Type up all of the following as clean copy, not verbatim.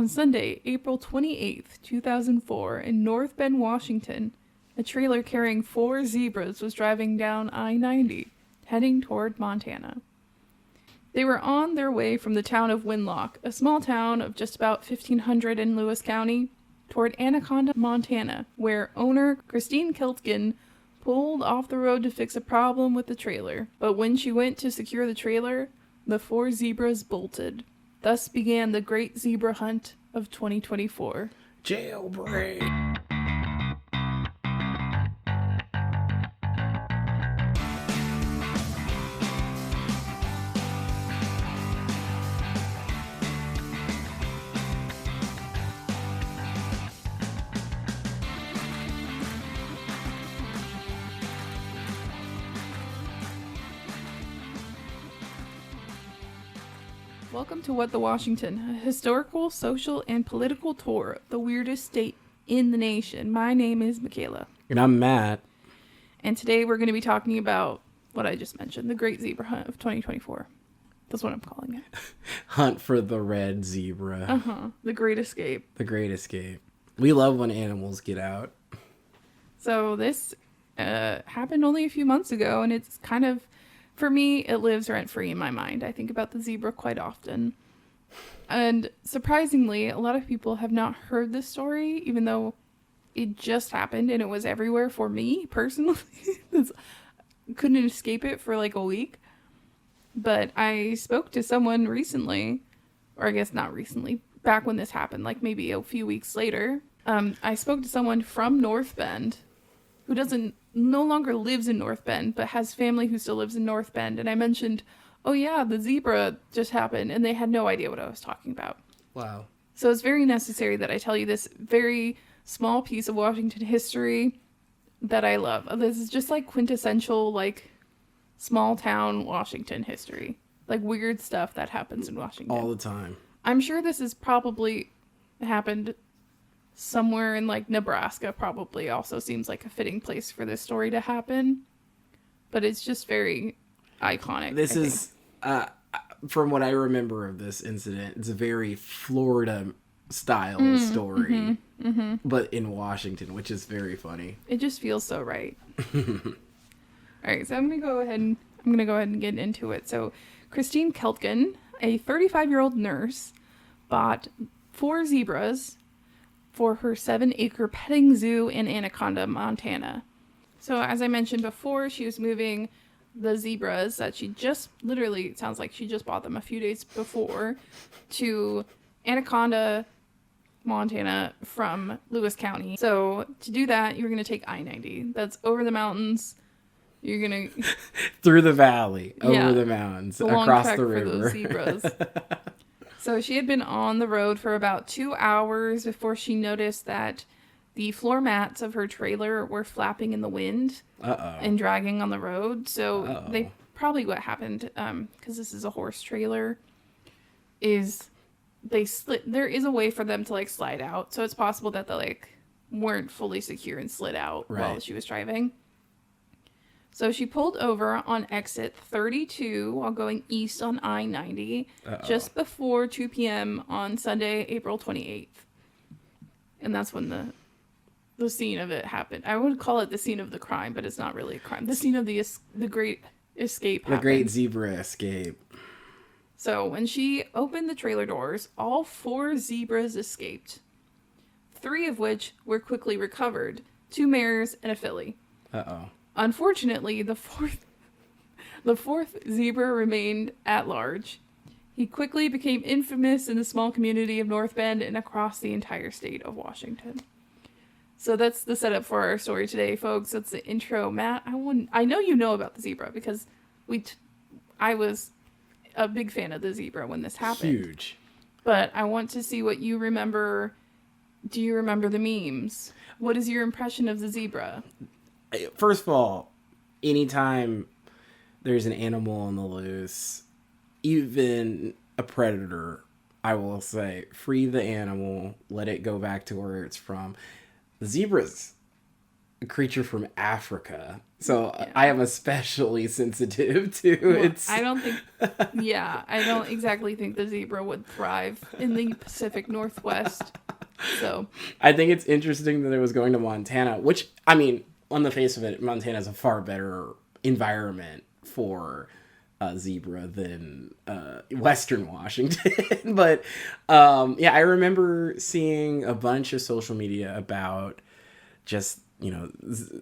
On Sunday, April 28th, 2004, in North Bend, Washington, a trailer carrying 4 zebras was driving down I-90, heading toward Montana. They were on their way from the town of Winlock, a small town of just about 1,500 in Lewis County, toward Anaconda, Montana, where owner Christine Kiltgen pulled off the road to fix a problem with the trailer. But when she went to secure the trailer, the 4 zebras bolted. Thus began the Great Zebra Hunt of 2024. Jailbreak. Welcome to What the Washington, a historical, social, and political tour of the weirdest state in the nation. My name is Michaela. And I'm Matt. And today we're going to be talking about what I just mentioned, the Great Zebra Hunt of 2024. That's what I'm calling it. Hunt for the red zebra. The Great Escape. The Great Escape. We love when animals get out. So this happened only a few months ago, and it's kind of, for me, it lives rent-free in my mind. I think about the zebra quite often. And surprisingly, a lot of people have not heard this story, even though it just happened and it was everywhere for me, personally. Couldn't escape it for like a week. But I spoke to someone recently, or I guess not recently, back when this happened, like maybe a few weeks later. I spoke to someone from North Bend who no longer lives in North Bend, but has family who still lives in North Bend. And I mentioned, oh yeah, the zebra just happened. And they had no idea what I was talking about. Wow. So it's very necessary that I tell you this very small piece of Washington history that I love. This is just like quintessential, like, small town Washington history. Like weird stuff that happens in Washington. All the time. I'm sure this has probably happened somewhere in like Nebraska. Probably also seems like a fitting place for this story to happen. But it's just very iconic. This is, from what I remember of this incident, it's a very Florida style story. But in Washington, which is very funny. It just feels so right. All right, so I'm gonna go ahead and get into it. So, Christine Keltgen, a 35-year-old nurse, bought 4 zebras for her 7-acre petting zoo in Anaconda, Montana. So, as I mentioned before, she was moving the zebras that she just literally, it sounds like she just bought them a few days before, to Anaconda, Montana from Lewis County. So, to do that, you're gonna take I-90. That's over the mountains. You're gonna through the valley, over the mountains, across the river. For those zebras. So she had been on the road for about 2 hours before she noticed that the floor mats of her trailer were flapping in the wind and dragging on the road. So they probably what happened, because this is a horse trailer, is they slid. There is a way for them to like slide out, so it's possible that they like weren't fully secure and slid out while she was driving. So she pulled over on exit 32 while going east on I-90 just before 2 p.m. on Sunday, April 28th. And that's when the scene of it happened. I would call it the scene of the crime, but it's not really a crime. The scene of the Great Escape happened. The Great Zebra Escape. So when she opened the trailer doors, all 4 zebras escaped, 3 of which were quickly recovered, 2 mares and a filly. Unfortunately, the fourth zebra remained at large. He quickly became infamous in the small community of North Bend and across the entire state of Washington. So that's the setup for our story today, folks. That's the intro. Matt, I know you know about the zebra because I was a big fan of the zebra when this happened. Huge. But I want to see what you remember. Do you remember the memes? What is your impression of the zebra? First of all, anytime there's an animal on the loose, even a predator, I will say, free the animal, let it go back to where it's from. The zebras, a creature from Africa. So I am especially sensitive to its... I don't exactly think the zebra would thrive in the Pacific Northwest. So I think it's interesting that it was going to Montana, which, I mean, on the face of it, Montana is a far better environment for zebra than Western Washington. But I remember seeing a bunch of social media about just,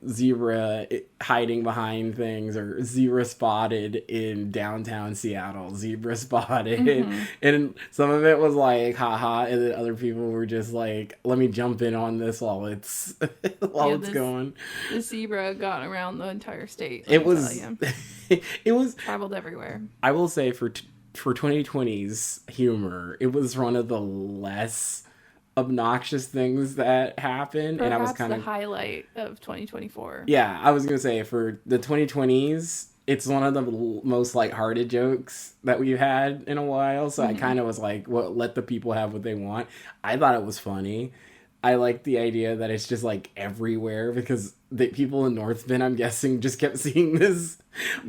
zebra hiding behind things, or zebra spotted in downtown Seattle, zebra spotted. Mm-hmm. And some of it was like, haha, and then other people were just like, let me jump in on this while it's going. The zebra got around the entire state. It was traveled everywhere. I will say for 2020's humor, it was one of the less obnoxious things that happened. Perhaps, and I was kind of the highlight of 2024. Yeah, I was gonna say for the 2020s, it's one of the most lighthearted jokes that we've had in a while. So I kind of was like, well, let the people have what they want. I thought it was funny. I like the idea that it's just like everywhere, because the people in North Bend, I'm guessing, just kept seeing this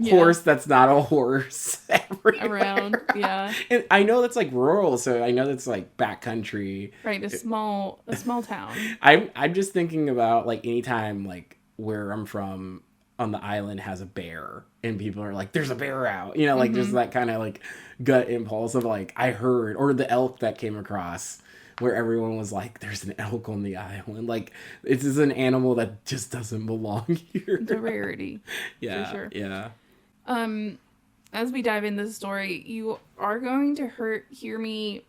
horse that's not a horse everywhere. Around. Yeah. And I know that's like rural, so I know that's like backcountry. Right, a small town. I'm just thinking about like anytime like where I'm from on the island has a bear, and people are like, there's a bear out, like just that kind of like gut impulse of like, I heard, or the elk that came across, where everyone was like, there's an elk on the island. Like, this is an animal that just doesn't belong here. It's a rarity. Yeah. For sure. Yeah. As we dive into the story, you are going to hear me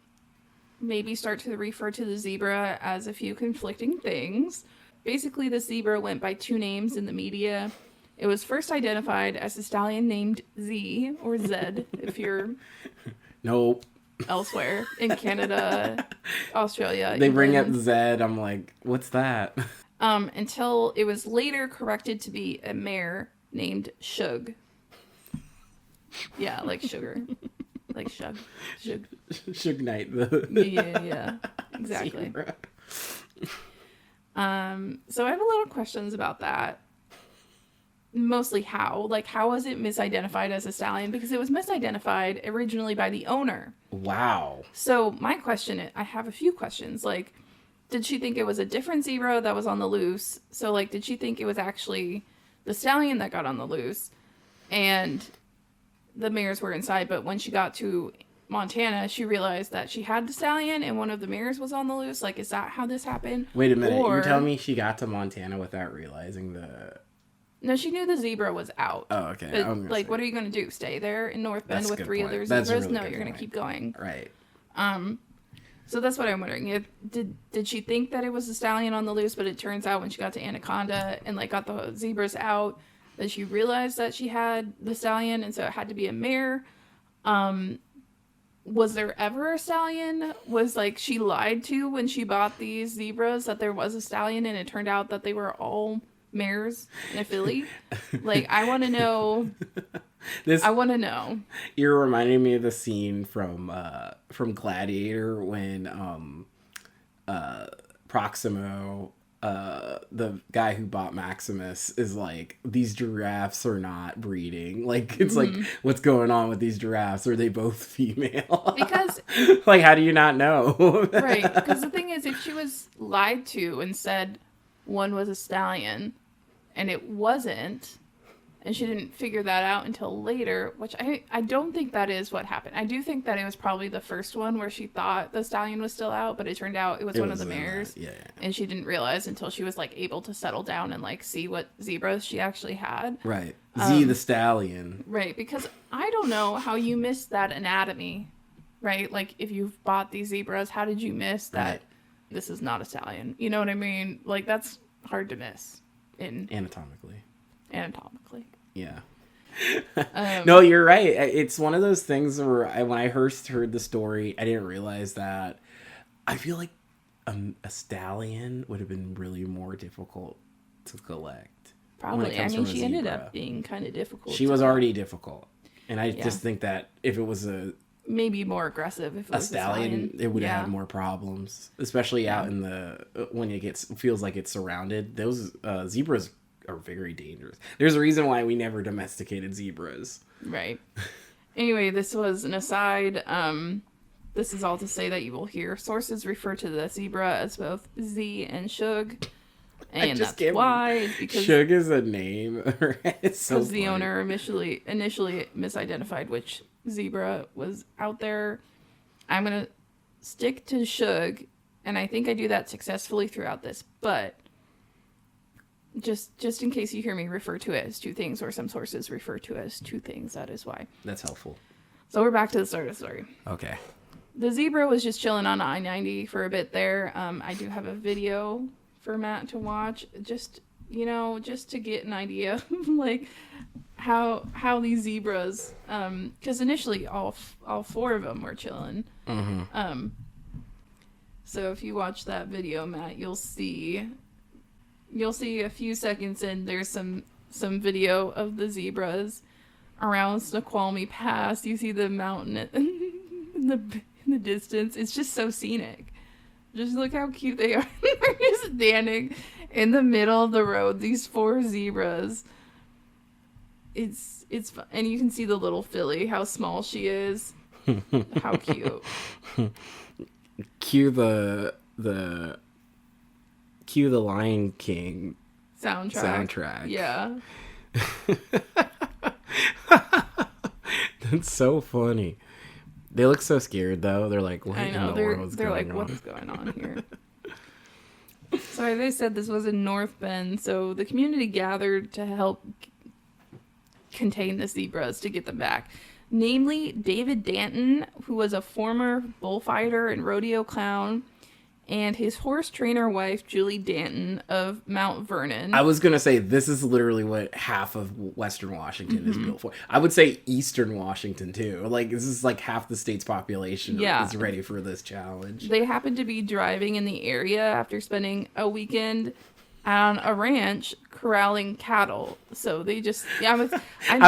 maybe start to refer to the zebra as a few conflicting things. Basically, the zebra went by two names in the media. It was first identified as a stallion named Z, or Zed, if you're... Nope. Elsewhere in Canada, Australia. They bring up Zed. I'm like, what's that? Until it was later corrected to be a mare named Shug. Yeah, like sugar. Like Shug. Suge Knight. Yeah, exactly. Zebra. So I have a lot of questions about that. Mostly how was it misidentified as a stallion? Because it was misidentified originally by the owner. Wow. So my question, I have a few questions. Like, did she think it was a different zebra that was on the loose? So like, did she think it was actually the stallion that got on the loose and the mares were inside? But when she got to Montana, she realized that she had the stallion and one of the mares was on the loose. Like, is that how this happened? Wait a minute. You're telling me she got to Montana without realizing the... No, she knew the zebra was out. Oh, okay. But, like, what are you going to do? Stay there in North Bend with three other zebras? Really no, you're going to keep going. Right. So that's what I'm wondering. Did she think that it was a stallion on the loose, but it turns out when she got to Anaconda and, like, got the zebras out, that she realized that she had the stallion, and so it had to be a mare? Was there ever a stallion? Was, like, she lied to when she bought these zebras that there was a stallion, and it turned out that they were all... mares and a filly? Like, I want to know. I want to know. You're reminding me of the scene from Gladiator when Proximo, the guy who bought Maximus, is like, these giraffes are not breeding. Like, it's like, what's going on with these giraffes? Are they both female? Because like, how do you not know? Right. Because the thing is, if she was lied to and said one was a stallion and it wasn't, and she didn't figure that out until later, which I don't think that is what happened. I do think that it was probably the first one where she thought the stallion was still out, but it turned out it was one of the mares. Yeah. And she didn't realize until she was, like, able to settle down and, like, see what zebras she actually had. Right. Z the stallion. Right, because I don't know how you missed that anatomy, right? Like, if you've bought these zebras, how did you miss that this is not a stallion? You know what I mean? Like, that's hard to miss. Anatomically. Yeah. No, you're right. It's one of those things where when I first heard the story, I didn't realize that. I feel like a stallion would have been really more difficult to collect. Probably. I mean, she ended up being kind of difficult. She was already difficult. And I just think that if it was maybe more aggressive if it was a stallion, it would have had more problems, especially out in the when it feels like it's surrounded. Those zebras are very dangerous. There's a reason why we never domesticated zebras. Right. Anyway, this was an aside. This is all to say that you will hear sources refer to the zebra as both Z and Shug. And that's why. Because Shug is a name. It's so because the owner initially misidentified which zebra was out there. I'm going to stick to Shug, and I think I do that successfully throughout this. But just in case you hear me refer to it as two things, or some sources refer to it as two things, that is why. That's helpful. So we're back to the start of the story. Okay. The zebra was just chilling on I-90 for a bit there. I do have a video for Matt to watch, just to get an idea of like how these zebras, because initially all four of them were chilling. Mm-hmm. So if you watch that video, Matt, you'll see a few seconds in, there's some video of the zebras around Snoqualmie Pass. You see the mountain in the distance. It's just so scenic. Just look how cute they are. They're just standing in the middle of the road. These four zebras. It's fun. And you can see the little filly, how small she is. How cute. Cue the Lion King soundtrack. Yeah. That's so funny. They look so scared though. They're like, what in the world's they're going like, on? what's going on here? So as I said, this was in North Bend, so the community gathered to help contain the zebras to get them back. Namely, David Danton, who was a former bullfighter and rodeo clown, and his horse trainer wife, Julie Danton of Mount Vernon. I was going to say, this is literally what half of Western Washington is built for. I would say Eastern Washington, too. Like, this is like half the state's population is ready for this challenge. They happened to be driving in the area after spending a weekend on a ranch corralling cattle. So they just... I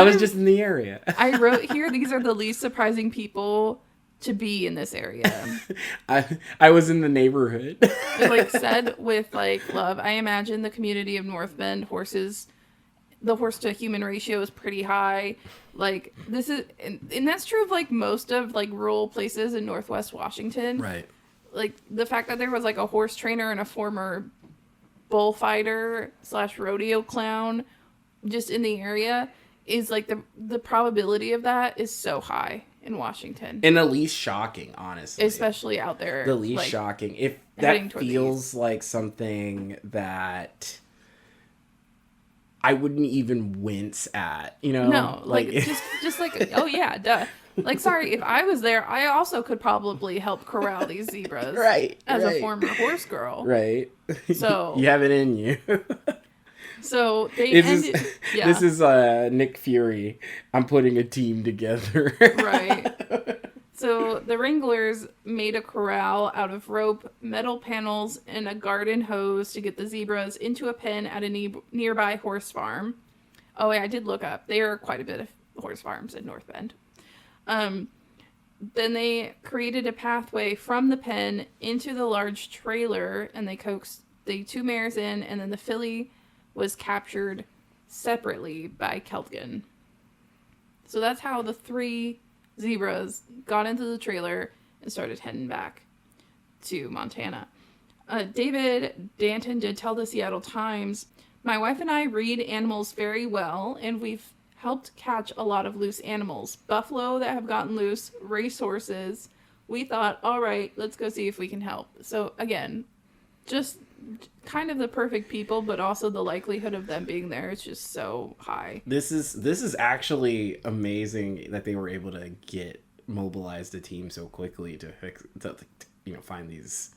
was just in the area. I wrote here, these are the least surprising people to be in this area. I was in the neighborhood. It like said with like love. I imagine the community of North Bend, the horse to human ratio is pretty high. Like this is, and that's true of like most of like rural places in Northwest Washington. Right. Like the fact that there was like a horse trainer and a former bullfighter / rodeo clown just in the area is like the probability of that is so high in Washington. And the least shocking, honestly. Especially out there. The least shocking. If that feels like something that I wouldn't even wince at, you know? No, like just like, oh yeah, duh. Like, sorry, if I was there, I also could probably help corral these zebras. Right. As a former horse girl. Right. So. You have it in you. So they ended. This is Nick Fury. I'm putting a team together. Right. So the wranglers made a corral out of rope, metal panels, and a garden hose to get the zebras into a pen at a nearby horse farm. Oh, yeah, I did look up. There are quite a bit of horse farms in North Bend. Then they created a pathway from the pen into the large trailer, and they coaxed the two mares in, and then the filly was captured separately by Keltgen. So that's how the three zebras got into the trailer and started heading back to Montana. David Danton did tell the Seattle Times, "My wife and I read animals very well, and we've helped catch a lot of loose animals. Buffalo that have gotten loose, racehorses. We thought, all right, let's go see if we can help." So again, just kind of the perfect people, but also the likelihood of them being there is just so high. This is actually amazing that they were able to mobilized a team so quickly to find these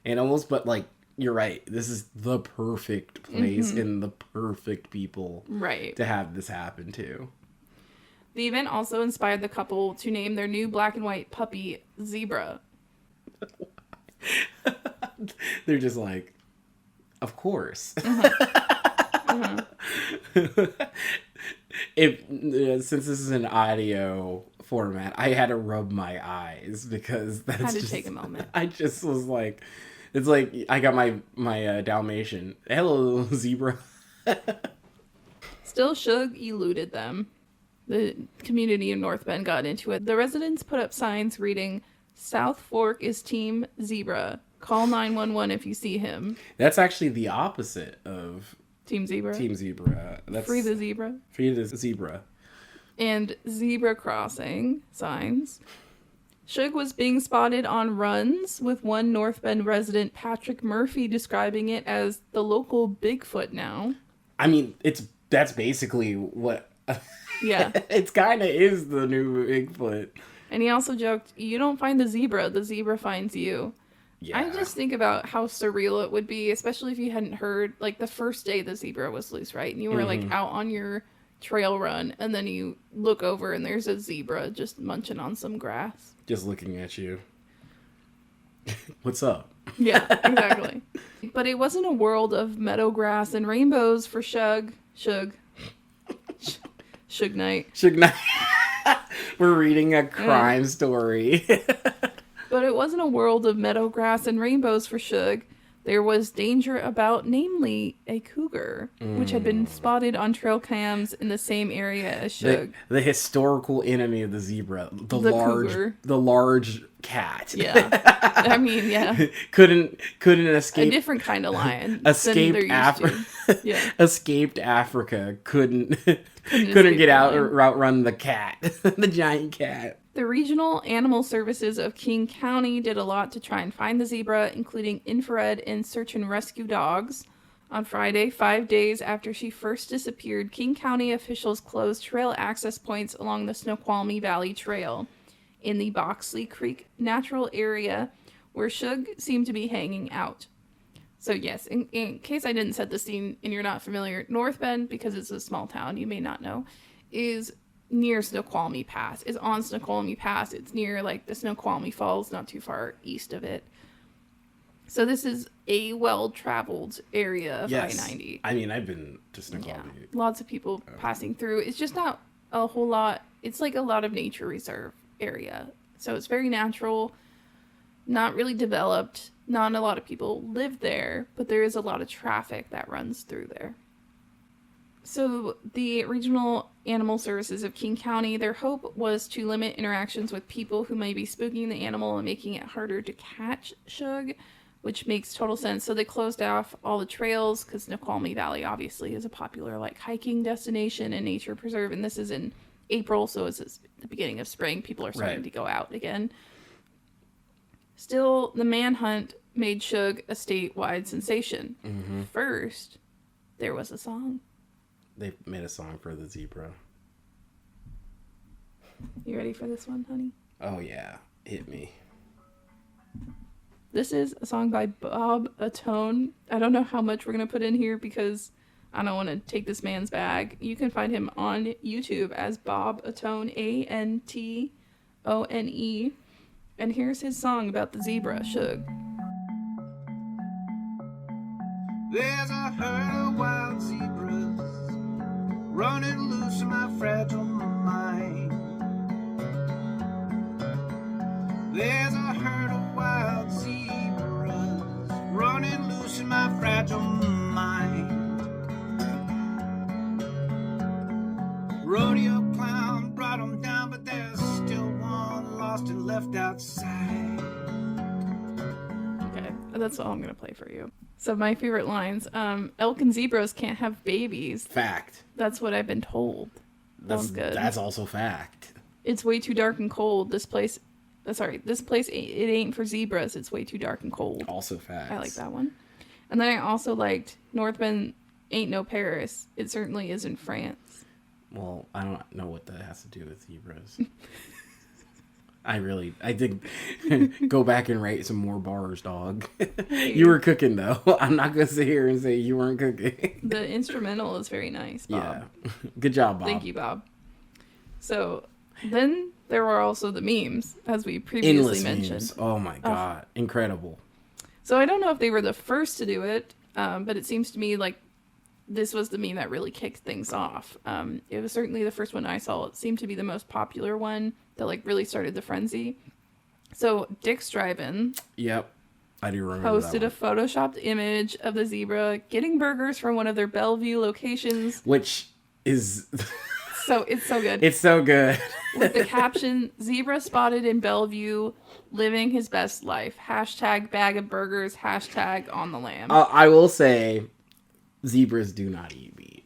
animals. But like, you're right, this is the perfect place and the perfect people to have this happen to. The event also inspired the couple to name their new black and white puppy Zebra. They're just like, of course. Since this is an audio format, I had to rub my eyes because that's had to take a moment. I just was like, it's like I got my Dalmatian. Hello, Zebra. Still, Shug eluded them. The community of North Bend got into it. The residents put up signs reading, "South Fork is Team Zebra. Call 911 if you see him." That's actually the opposite of Team Zebra. Team Zebra. That's Free the zebra. Free the zebra. And zebra crossing signs. Shug was being spotted on runs, with one North Bend resident, Patrick Murphy, describing it as the local Bigfoot now. I mean, that's basically what... Yeah. It's kind of is the new Bigfoot. And he also joked, "You don't find the zebra finds you." Yeah. I just think about how surreal it would be, especially if you hadn't heard, like, the first day the zebra was loose, right? And you were, like, out on your trail run, and then you look over and there's a zebra just munching on some grass. Just looking at you. What's up? Yeah, exactly. But it wasn't a world of meadow grass and rainbows for Shug Knight. Shug Knight. We're reading a crime story. But it wasn't a world of meadow grass and rainbows for Shug. There was danger about, namely, a cougar, which had been spotted on trail cams in the same area as Shug. The historical enemy of the zebra, the large cat. Yeah, I mean, yeah. couldn't escape. A different kind of lion. Escaped Africa. Yeah. Escaped Africa. Couldn't get out or outrun the cat, the giant cat. The Regional Animal Services of King County did a lot to try and find the zebra, including infrared and search and rescue dogs. On Friday, 5 days after she first disappeared, King County officials closed trail access points along the Snoqualmie Valley Trail in the Boxley Creek Natural Area, where Shug seemed to be hanging out. So yes, in case I didn't set the scene and you're not familiar, North Bend, because it's a small town, you may not know, is near Snoqualmie Pass. Is on Snoqualmie Pass. It's near, like, the Snoqualmie Falls, not too far east of it. So this is a well-traveled area of I-90. I mean, I've been to Snoqualmie. Yeah, lots of people passing through. It's just not a whole lot. It's like a lot of nature reserve area. So it's very natural, not really developed. Not a lot of people live there, but there is a lot of traffic that runs through there. So the Regional Animal Services of King County, their hope was to limit interactions with people who may be spooking the animal and making it harder to catch Shug, which makes total sense. So they closed off all the trails, because Snoqualmie Valley obviously is a popular, like, hiking destination and nature preserve, and this is in April, so it's the beginning of spring. People are starting to go out again. Still, the manhunt made Shug a statewide sensation. Mm-hmm. First, there was a song. They made a song for the zebra. You ready for this one, honey? Oh, yeah. Hit me. This is a song by Bob Atone. I don't know how much we're going to put in here because I don't want to take this man's bag. You can find him on YouTube as Bob Atone, Antone. And here's his song about the zebra, Shug. There's a herd of wild zebras running loose in my fragile mind. There's a herd of wild zebras running loose in my fragile mind. Rodeo clown brought them down, but there's still one lost and left outside. Okay, that's all I'm going to play for you. So my favorite lines, elk and zebras can't have babies. Fact. That's what I've been told. That's good. That's also fact. It's way too dark and cold. This place, it ain't for zebras. It's way too dark and cold. Also fact. I like that one. And then I also liked North Bend ain't no Paris. It certainly isn't France. Well, I don't know what that has to do with zebras. I did go back and write some more bars, dog. You were cooking, though. I'm not going to sit here and say you weren't cooking. The instrumental is very nice, Bob. Yeah. Good job, Bob. Thank you, Bob. So then there were also the memes, as we previously Endless mentioned. Memes. Oh, my God. Incredible. So I don't know if they were the first to do it, but it seems to me like this was the meme that really kicked things off. It was certainly the first one I saw. It seemed to be the most popular one that, like, really started the frenzy. So Dick's Drive-In. Yep. I do remember posted a photoshopped image of the zebra getting burgers from one of their Bellevue locations. Which is it's so good. it's so good. With the caption, "Zebra spotted in Bellevue, living his best life. Hashtag bag of burgers. Hashtag on the lamb." I will say, zebras do not eat meat.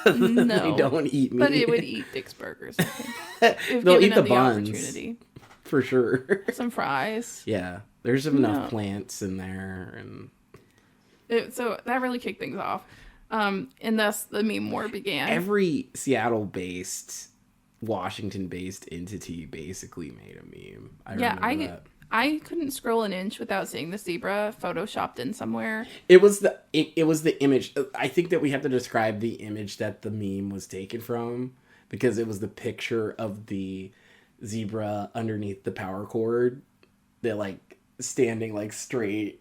No, they don't eat meat. but it would eat Dick's burgers. I think. If They'll given eat the it buns opportunity. for sure. Some fries. Yeah, there's enough plants in there, and So that really kicked things off. And thus the meme war began. every Seattle-based, Washington-based entity basically made a meme. I remember that. I couldn't scroll an inch without seeing the zebra photoshopped in somewhere. It was the image. I think that we have to describe the image that the meme was taken from, because it was the picture of the zebra underneath the power cord. They're like standing like straight,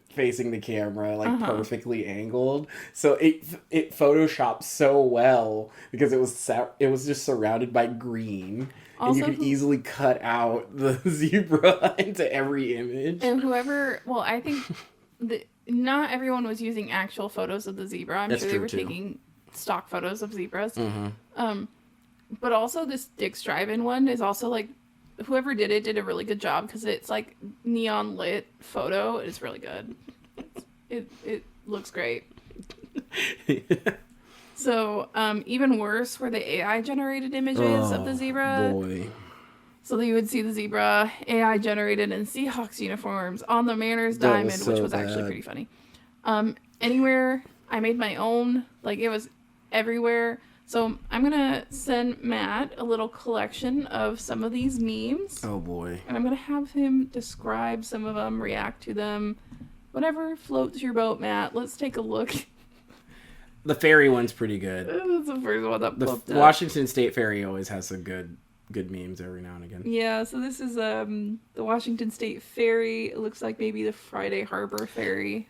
facing the camera, like perfectly angled. So it photoshopped so well because it was just surrounded by green. And you could easily cut out the zebra into every image. And I think not everyone was using actual photos of the zebra. I'm sure they were taking stock photos of zebras. Mm-hmm. But also this Dick's Drive-In one is also like, whoever did it did a really good job because it's like neon lit photo. It's really good. It looks great. So, even worse were the AI generated images of the zebra. Boy. So you would see the zebra AI generated in Seahawks uniforms on the Mariners diamond, which was actually pretty funny. Anywhere I made my own, like it was everywhere. So I'm gonna send Matt a little collection of some of these memes. Oh boy. And I'm gonna have him describe some of them, react to them, whatever floats your boat, Matt. Let's take a look. The ferry one's pretty good. That's the first one that popped up. Washington State Ferry always has some good memes every now and again. Yeah, so this is the Washington State Ferry. It looks like maybe the Friday Harbor Ferry.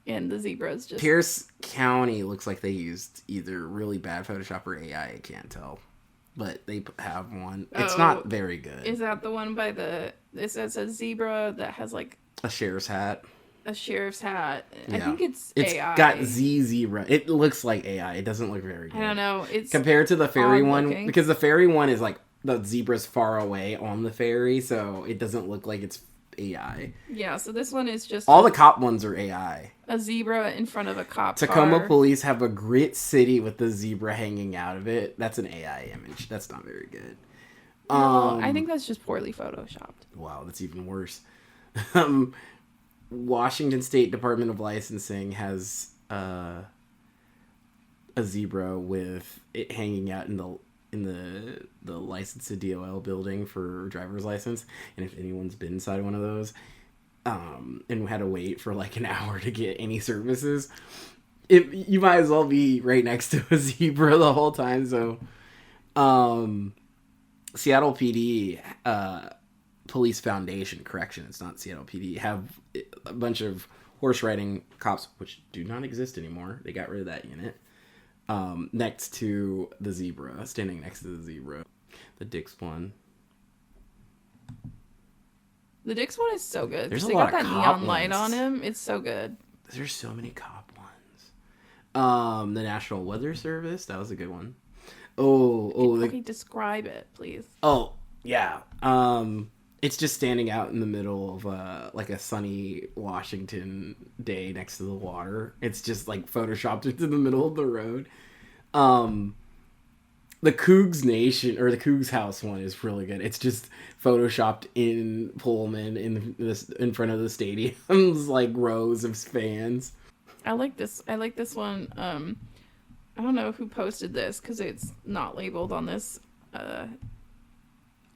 And the zebras just... Pierce County looks like they used either really bad Photoshop or AI. I can't tell. But they have one. It's not very good. Is that the one by the... It says a zebra that has like... A sheriff's hat. A sheriff's hat. Yeah. I think it's AI. It's got zebra. It looks like AI. It doesn't look very good. I don't know. It's compared to the ferry one, because the ferry one is like the zebra's far away on the ferry, so it doesn't look like it's AI. Yeah, so this one is just... All the cop ones are AI. A zebra in front of a cop Tacoma car. police have a grit city with the zebra hanging out of it. That's an AI image. That's not very good. No, I think that's just poorly photoshopped. Wow, that's even worse. Washington State Department of Licensing has a zebra with it hanging out in the license to DOL building for driver's license, and if anyone's been inside one of those and had to wait for like an hour to get any services, you might as well be right next to a zebra the whole time. So Seattle PD Police Foundation, correction, it's not Seattle PD, have a bunch of horse riding cops, which do not exist anymore. They got rid of that unit. Next to the zebra, standing next to the zebra. The Dick's one. The Dick's one is so good. There's a lot got of that cop neon light ones. on him. It's so good. There's so many cop ones. The National Weather Service, that was a good one. Okay, describe it, please. Oh, yeah. It's just standing out in the middle of like a sunny Washington day next to the water. It's just like photoshopped into the middle of the road. The Cougs Nation or the Cougs House one is really good. It's just photoshopped in Pullman in front of the stadiums, like rows of fans. I like this one. I don't know who posted this because it's not labeled on this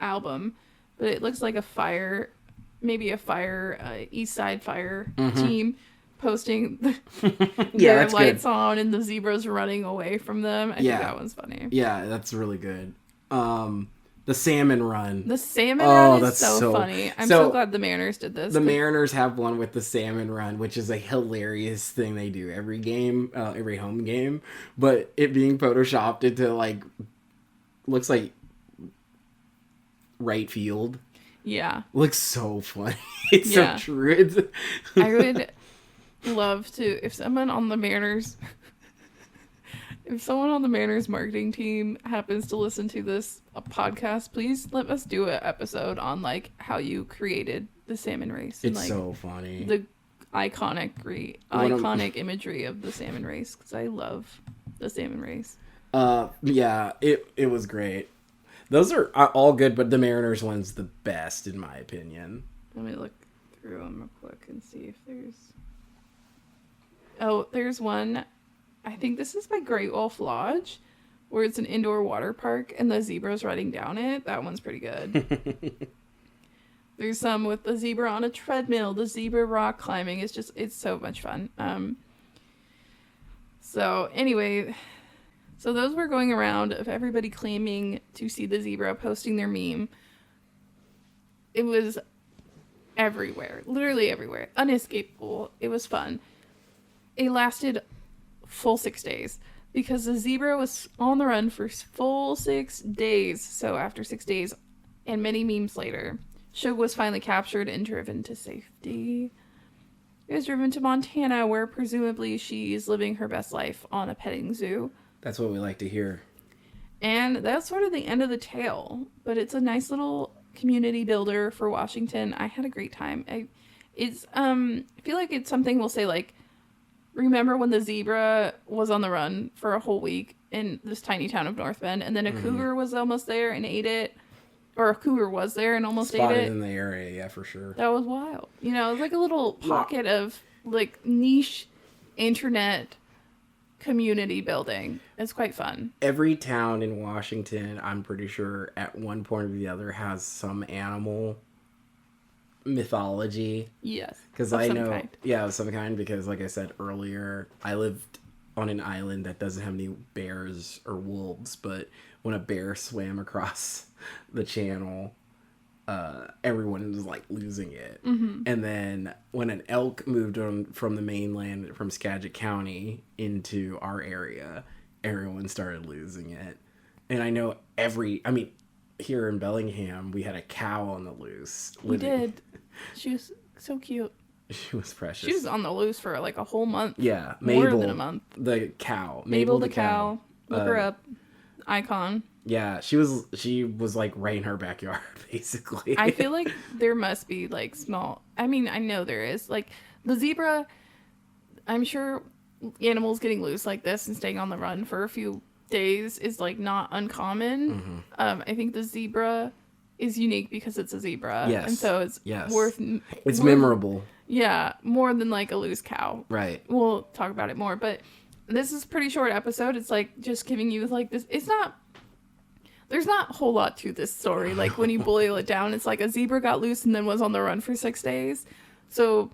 album. But it looks like maybe a East Side Fire team posting their lights on and the zebras running away from them. I think that one's funny. Yeah, that's really good. The Salmon Run. The Salmon Run is that's so funny. I'm so glad the Mariners did this. The Mariners have one with the Salmon Run, which is a hilarious thing they do every game, every home game. But it being photoshopped into like, looks like right field. Yeah. Looks so funny. It's so true. I would love to, if someone on the Mariners If someone on the Mariners marketing team happens to listen to this podcast, please let us do an episode on like how you created the salmon race. And, It's like, so funny. the iconic imagery of the salmon race, because I love the salmon race. Yeah, it was great. Those are all good, but the Mariners one's the best in my opinion. Let me look through them real quick and see if there's... Oh, there's one. I think this is by Great Wolf Lodge, where it's an indoor water park and the zebra's riding down it. That one's pretty good. There's some with the zebra on a treadmill, the zebra rock climbing. It's so much fun. So anyway, so those were going around of everybody claiming to see the zebra, posting their meme. It was everywhere, literally everywhere, unescapable. It was fun. It lasted full 6 days because the zebra was on the run for full 6 days. So after 6 days and many memes later, Shug was finally captured and driven to safety. It was driven to Montana, where presumably she's living her best life on a petting zoo. That's what we like to hear. And that's sort of the end of the tale, but it's a nice little community builder for Washington. I had a great time. I feel like it's something we'll say, like, remember when the zebra was on the run for a whole week in this tiny town of North Bend, and then a cougar was almost there and ate it, or a cougar was there and almost Spotted ate it. in the area, yeah, for sure. That was wild. You know, it was like a little pocket of like niche internet community building. It's quite fun. Every town in Washington, I'm pretty sure, at one point or the other, has some animal mythology. Yes. Because I know, yeah, of some kind, because like I said earlier, I lived on an island that doesn't have any bears or wolves, but when a bear swam across the channel, everyone was like losing it. Mm-hmm. And then when an elk moved on from the mainland, from Skagit County into our area, everyone started losing it. And I know here in Bellingham, we had a cow on the loose. We did. She was so cute. She was precious. She was on the loose for like a whole month. Yeah, Mabel, more than a month. The cow. Mabel the cow. Look her up. Icon. Yeah, she was like right in her backyard, basically. I feel like there must be like small. I mean, I know there is. Like the zebra, I'm sure animals getting loose like this and staying on the run for a few days is like not uncommon. Mm-hmm. I think the zebra is unique because it's a zebra. Yes. And so it's worth. It's memorable. Yeah, more than like a loose cow. Right. We'll talk about it more, but this is a pretty short episode. It's like just giving you like this. It's not. There's not a whole lot to this story. Like when you boil it down, it's like a zebra got loose and then was on the run for 6 days. So,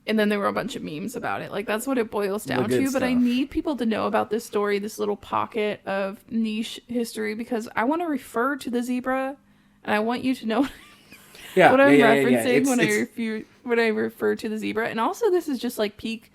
and then there were a bunch of memes about it. Like that's what it boils down to. Stuff. But I need people to know about this story, this little pocket of niche history, because I want to refer to the zebra, and I want you to know what I'm referencing when I refer to the zebra. And also, this is just like peak.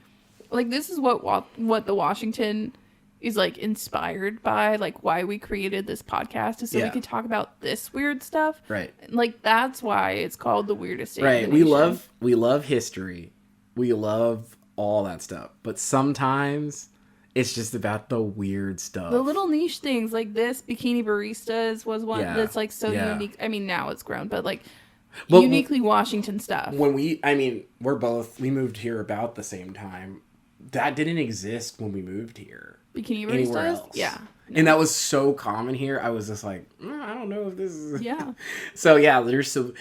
Like this is what the Washington is like inspired by, like why we created this podcast is so we could talk about this weird stuff. Right. Like that's why it's called The Weirdest State Right. of the Nation. We love history. We love all that stuff. But sometimes it's just about the weird stuff. The little niche things like this, Bikini Baristas was one that's like so unique. I mean, now it's grown, but like uniquely Washington stuff. When we moved here about the same time. That didn't exist when we moved here. Bikini Baristas? Yeah. No. And that was so common here. I was just like, I don't know if this is... Yeah. So, yeah, there's some...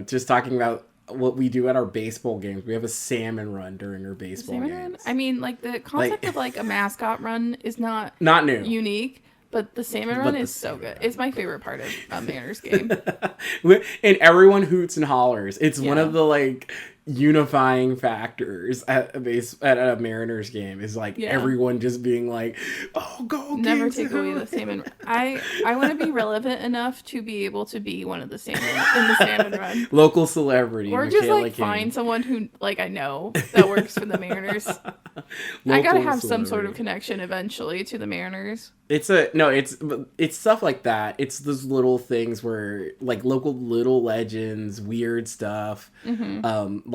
just talking about what we do at our baseball games. We have a salmon run during our baseball games. Run? I mean, like, the concept of, like, a mascot run is not new. Unique, but the salmon run is so good. It's my favorite part of a Mariners game. And everyone hoots and hollers. It's one of the, like... unifying factors at a Mariners game is like everyone just being like, oh, go never take away the salmon. I want to be relevant enough to be able to be one of the salmon in the salmon run. Local celebrity, or just like find someone who like I know that works for the Mariners. I gotta have some sort of connection eventually to the Mariners. It's stuff like that. It's those little things where like local little legends, weird stuff. Mm-hmm.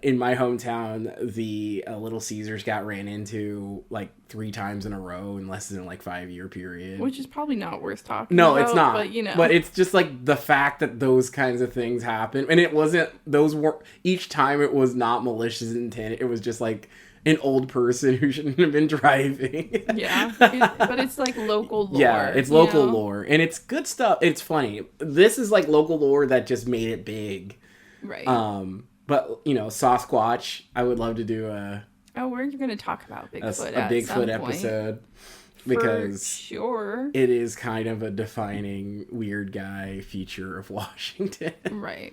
in my hometown, the Little Caesars got ran into like 3 times in a row in less than like 5-year period. Which is probably not worth talking No, about. it's not. But, you know. But it's just like the fact that those kinds of things happen. And it wasn't, those were, each time it was not malicious intent. It was just like an old person who shouldn't have been driving. Yeah. But it's like local lore. Yeah, it's local you know? lore. And it's good stuff. It's funny. This is like local lore that just made it big. Right. But, you know, Sasquatch, I would love to do a we're going to talk about Bigfoot a Bigfoot episode. Because for sure. it is kind of a defining weird guy feature of Washington. Right.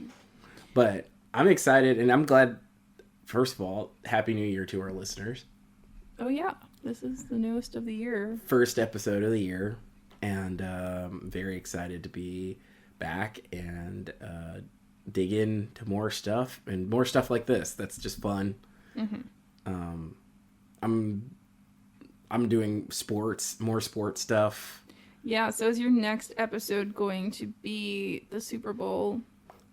But I'm excited, and I'm glad, first of all, Happy New Year to our listeners. Oh, yeah. This is the newest of the year. First episode of the year. And very excited to be back and dig into more stuff and more stuff like this. That's just fun. Mm-hmm. I'm doing more sports stuff. Yeah, so is your next episode going to be the Super Bowl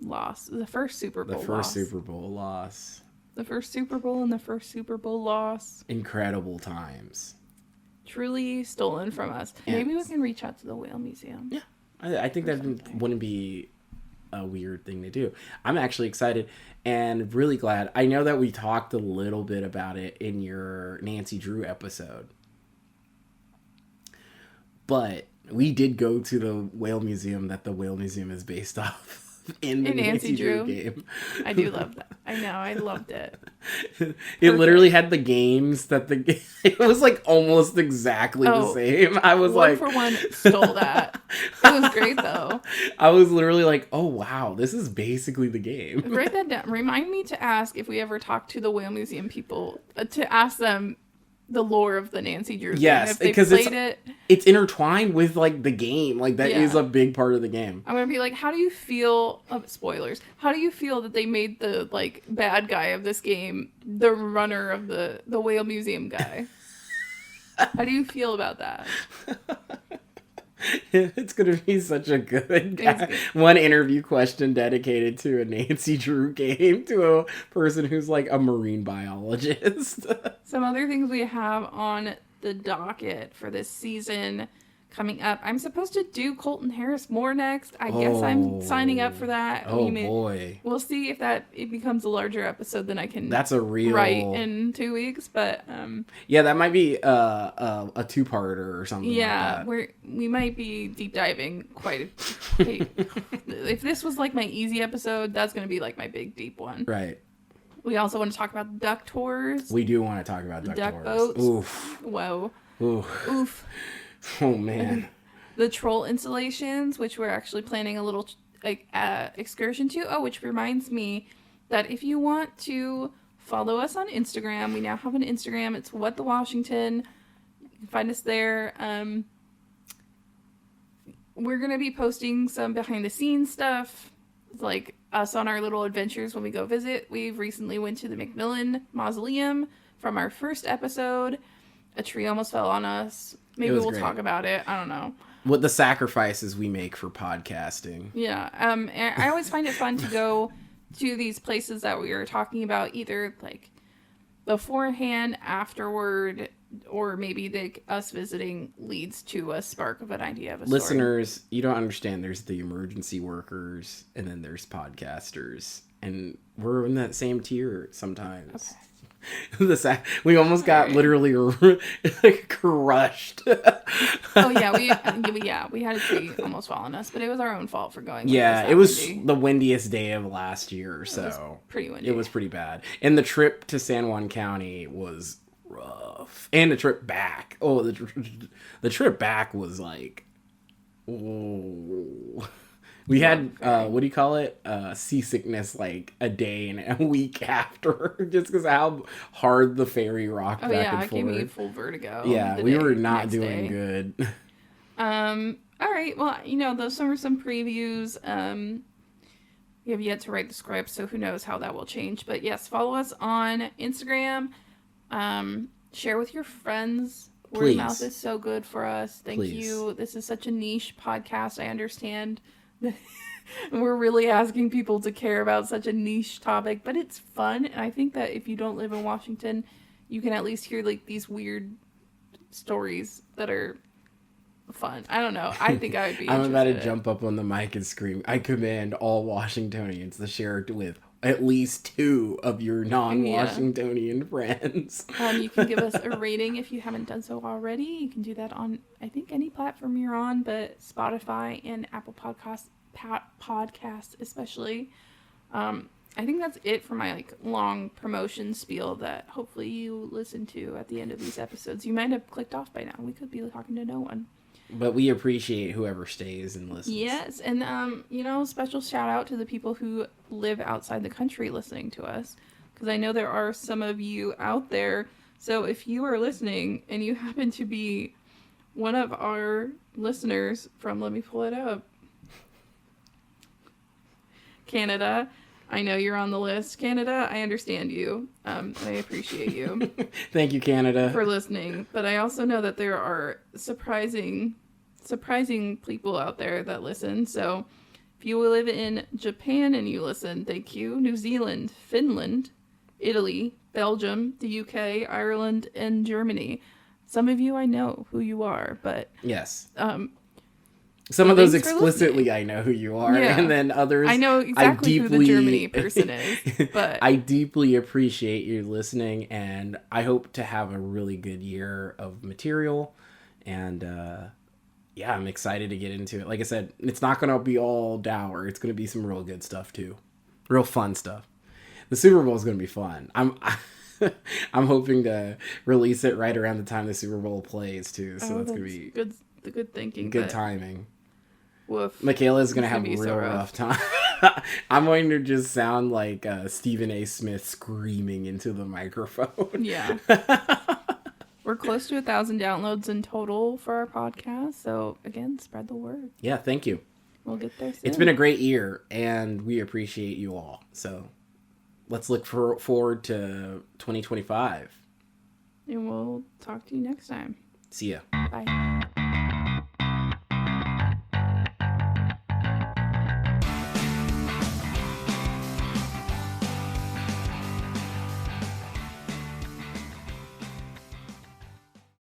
loss? The first Super Bowl loss. The first Super Bowl loss. The first Super Bowl and the first Super Bowl loss. Incredible times. Truly stolen from us. And maybe we can reach out to the Whale Museum. Yeah, I think that wouldn't be a weird thing to do. I'm actually excited and really glad. I know that we talked a little bit about it in your Nancy Drew episode, but we did go to the Whale Museum that the Whale Museum is based off in the Nancy Drew game. I do love that. I know, I loved it. It literally had the games that it was like almost exactly the same. I was one like, for one stole that. It was great though. I was literally like, oh wow, this is basically the game. Write that down. Remind me to ask if we ever talk to the Whale Museum people to ask them the lore of the Nancy Drew game. Yes, because it's intertwined with like the game. Like that is a big part of the game. I'm gonna be like, how do you feel? Spoilers. How do you feel that they made the like bad guy of this game the runner of the Whale Museum guy? How do you feel about that? It's gonna be such a good one interview question dedicated to a Nancy Drew game to a person who's like a marine biologist. Some other things we have on the docket for this season coming up. I'm supposed to do Colton Harris more next. I guess I'm signing up for that. Oh boy. We'll see if it becomes a larger episode than I can That's a real write in 2 weeks, but yeah, that might be a 2-parter or something like that. We might be deep diving if this was like my easy episode, that's going to be like my big deep one. Right. We also want to talk about duck tours. We do want to talk about duck tours. Boats. Oof. Whoa. Oof. Oh man. The troll installations, which we're actually planning a little excursion to. Which reminds me that if you want to follow us on Instagram, we now have an Instagram. It's What the Washington. You can find us there. We're gonna be posting some behind the scenes stuff, like us on our little adventures when we go visit. We recently went to the McMillan Mausoleum from our first episode. A tree almost fell on us. Maybe we'll talk about it. I don't know. What the sacrifices we make for podcasting. Yeah. I always find it fun to go to these places that we were talking about, either like beforehand, afterward, or maybe us visiting leads to a spark of an idea of a story. Listeners, you don't understand. There's the emergency workers, and then there's podcasters, and we're in that same tier sometimes. Okay. We almost got literally crushed. Oh yeah, we had a tree almost fall on us, but it was our own fault for going. Yeah, it was the windiest day of last year, so it was pretty windy. It was pretty bad, and the trip to San Juan County was rough, and the trip back. Oh, the trip back was like, oh. We had, what do you call it? Seasickness like a day and a week after, just because of how hard the ferry rocked back and forth. It gave me full vertigo. Yeah, we were not doing good. All right, well, those are some previews. We have yet to write the script, so who knows how that will change. But yes, follow us on Instagram. Share with your friends. Word of mouth is so good for us. Thank you. This is such a niche podcast. I understand. We're really asking people to care about such a niche topic, but it's fun. And I think that if you don't live in Washington, you can at least hear like these weird stories that are fun. I don't know. I think I would be I'm about to interested. jump up on the mic and scream, I command all Washingtonians to share it with at least 2 of your non-Washingtonian friends. You can give us a rating if you haven't done so already. You can do that on, I think, any platform you're on, but Spotify and Apple Podcast especially. I think that's it for my like long promotion spiel that hopefully you listen to at the end of these episodes. You might have clicked off by now. We could be talking to no one. But we appreciate whoever stays and listens. Yes, and special shout out to the people who live outside the country listening to us, because I know there are some of you out there. So if you are listening and you happen to be one of our listeners from, let me pull it up, Canada, I know you're on the list. Canada, I understand you. I appreciate you. Thank you, Canada, for listening. But I also know that there are surprising people out there that listen. So if you live in Japan and you listen, thank you. New Zealand, Finland, Italy, Belgium, the UK, Ireland, and Germany. Some of you I know who you are, but yes. Some of those explicitly listening. I know who you are, and then others I know exactly who the Germany person is. But I deeply appreciate you listening, and I hope to have a really good year of material. And I'm excited to get into it. Like I said, it's not going to be all dour. It's going to be some real good stuff too, real fun stuff. The Super Bowl is going to be fun. I'm hoping to release it right around the time the Super Bowl plays too. So that's going to be good thinking. Good timing. Woof. Michaela's going to have a real rough time. I'm going to just sound like Stephen A. Smith screaming into the microphone. Yeah. We're close to 1,000 downloads in total for our podcast. So, again, spread the word. Yeah, thank you. We'll get there soon. It's been a great year, and we appreciate you all. So, let's look forward to 2025. And we'll talk to you next time. See ya. Bye.